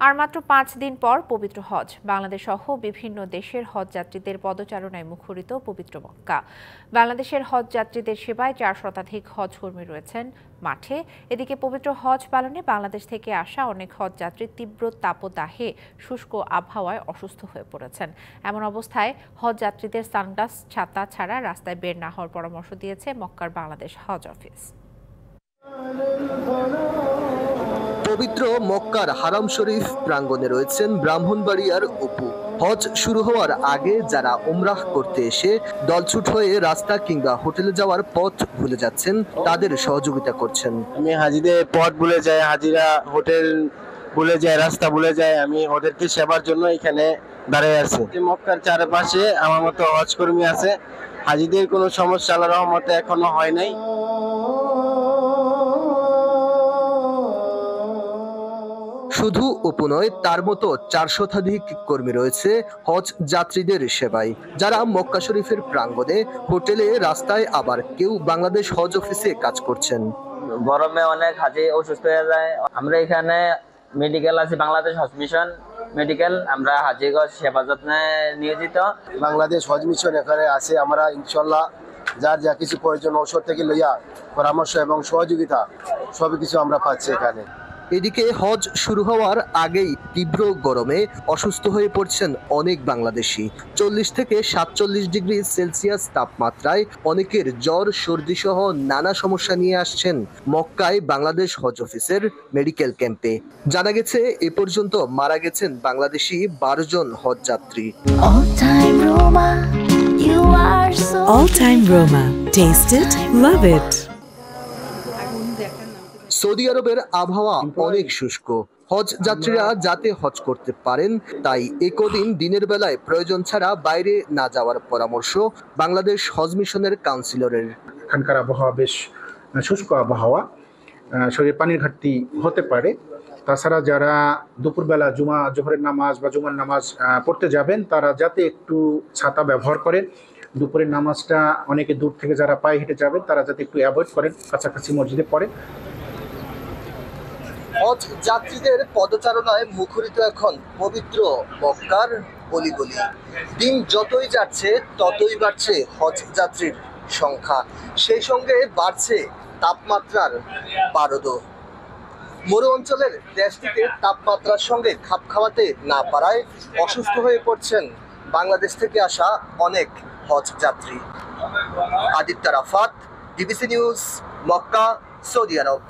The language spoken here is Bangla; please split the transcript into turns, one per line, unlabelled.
আর মাত্র 5 দিন পর পবিত্র হজ। বাংলাদেশ সহ বিভিন্ন দেশের হজ যাত্রীদের পদচারণায় মুখরিত পবিত্র মক্কা। বাংলাদেশের হজ যাত্রীদের সেবায় 4 শতাধিক হজ কর্মী রয়েছেন মাঠে। এদিকে পবিত্র হজ পালনে বাংলাদেশ থেকে আসা অনেক হজ যাত্রী তীব্র তাপদাহে শুষ্ক আবহাওয়ায় অসুস্থ হয়ে পড়েছেন। এমন অবস্থায় হজ যাত্রীদের সানগ্লাস ছাতা ছাড়া রাস্তায় বের না হওয়ার পরামর্শ দিয়েছে মক্কার বাংলাদেশ হজ অফিস।
পবিত্র মক্কার হারাম শরীফ প্রাঙ্গণে রয়েছেন ব্রাহ্মণবাড়িয়ার অপু। হজ শুরু হওয়ার আগে যারা উমরাহ করতে এসে দলছুট হয়ে রাস্তা কিংবা হোটেলে যাওয়ার পথ ভুলে যাচ্ছেন তাদের সহযোগিতা করছেন।
আমি হাজিদের পথ ভুলে যাই, হাজিরা হোটেল ভুলে যায়, রাস্তা ভুলে যায়, আমি ওদেরকে সেবার জন্য এখানে দাঁড়িয়ে আছি। মক্কার চারপাশে আমার মতো হজ কর্মী আছে, হাজিদের কোনো সমস্যা আল্লাহর রহমতে এখনো হয় নাই।
শুধু অপু নয়, তার মতো 4 শতাধিক কর্মী রয়েছে হজ যাত্রীদের সেবায়, যারা মক্কা শরীফের প্রাঙ্গণে, হোটেলে, রাস্তায়, আবার কেউ বাংলাদেশ হজ অফিসে কাজ করছেন।
গরমে অনেক হাজি অসুস্থ হয়ে যায়। আমরা এখানে মেডিকেল আছে, বাংলাদেশ হজ মিশন মেডিকেল, আমরা হাজিগঞ্জ সেবা যত্নে নিয়োজিত।
বাংলাদেশ হজ মিশন এখানে আছে, আমরা ইনশাল্লাহ যার যা কিছু প্রয়োজন ঔষধ থেকে লইয়া পরামর্শ এবং সহযোগিতা সবকিছু আমরা পাচ্ছি এখানে।
এদিকে হজ শুরু হওয়ার আগেই তীব্র গরমে অসুস্থ হয়ে পড়ছেন অনেক বাংলাদেশি। 40 থেকে 47 ডিগ্রি সেলসিয়াস তাপমাত্রায় অনেকের জ্বর, সর্দি সহ নানা সমস্যা নিয়ে আসছেন মক্কায় বাংলাদেশ হজ অফিসের মেডিকেল ক্যাম্পে। জানা গেছে এ পর্যন্ত মারা গেছেন বাংলাদেশি 12 জন হজ যাত্রী।
All time Roma. Taste it, love it.
Saudi আরবের আবহাওয়া অনেক শুষ্ক। হজ যাত্রীরা যাতে হজ করতে পারেন তাই একদিন দিনের বেলায় প্রয়োজন ছাড়া বাইরে না যাওয়ার পরামর্শ বাংলাদেশ হজ মিশনের কাউন্সিলরের।
এখানকার আবহাওয়া বেশ শুষ্ক আবহাওয়া, শরীরে পানির ঘাটতি হতে পারে। তাছাড়া যারা দুপুরবেলা জোহরের নামাজ বা জুমার নামাজ পড়তে যাবেন তারা যাতে একটু ছাতা ব্যবহার করেন। দুপুরের নামাজটা অনেকে দূর থেকে যারা পায়ে হেঁটে যাবেন তারা যাতে একটু অ্যাভয়েড করেন, কাছাকাছি মসজিদে পড়ে।
হজ যাত্রীদের পদচারণায় মুখরিত এখন পবিত্র মক্কার অলিগলি। দিন যতই যাচ্ছে ততই বাড়ছে হজ যাত্রীর সংখ্যা, সেই সঙ্গে বাড়ছে তাপমাত্রার পারদও। মরু অঞ্চলের দেশটিতে তাপমাত্রার সঙ্গে খাপ খাওয়াতে না পারায় অসুস্থ হয়ে পড়ছেন বাংলাদেশ থেকে আসা অনেক হজ যাত্রী। Aditya Rafat, DBC news, Mecca, সৌদি আরব।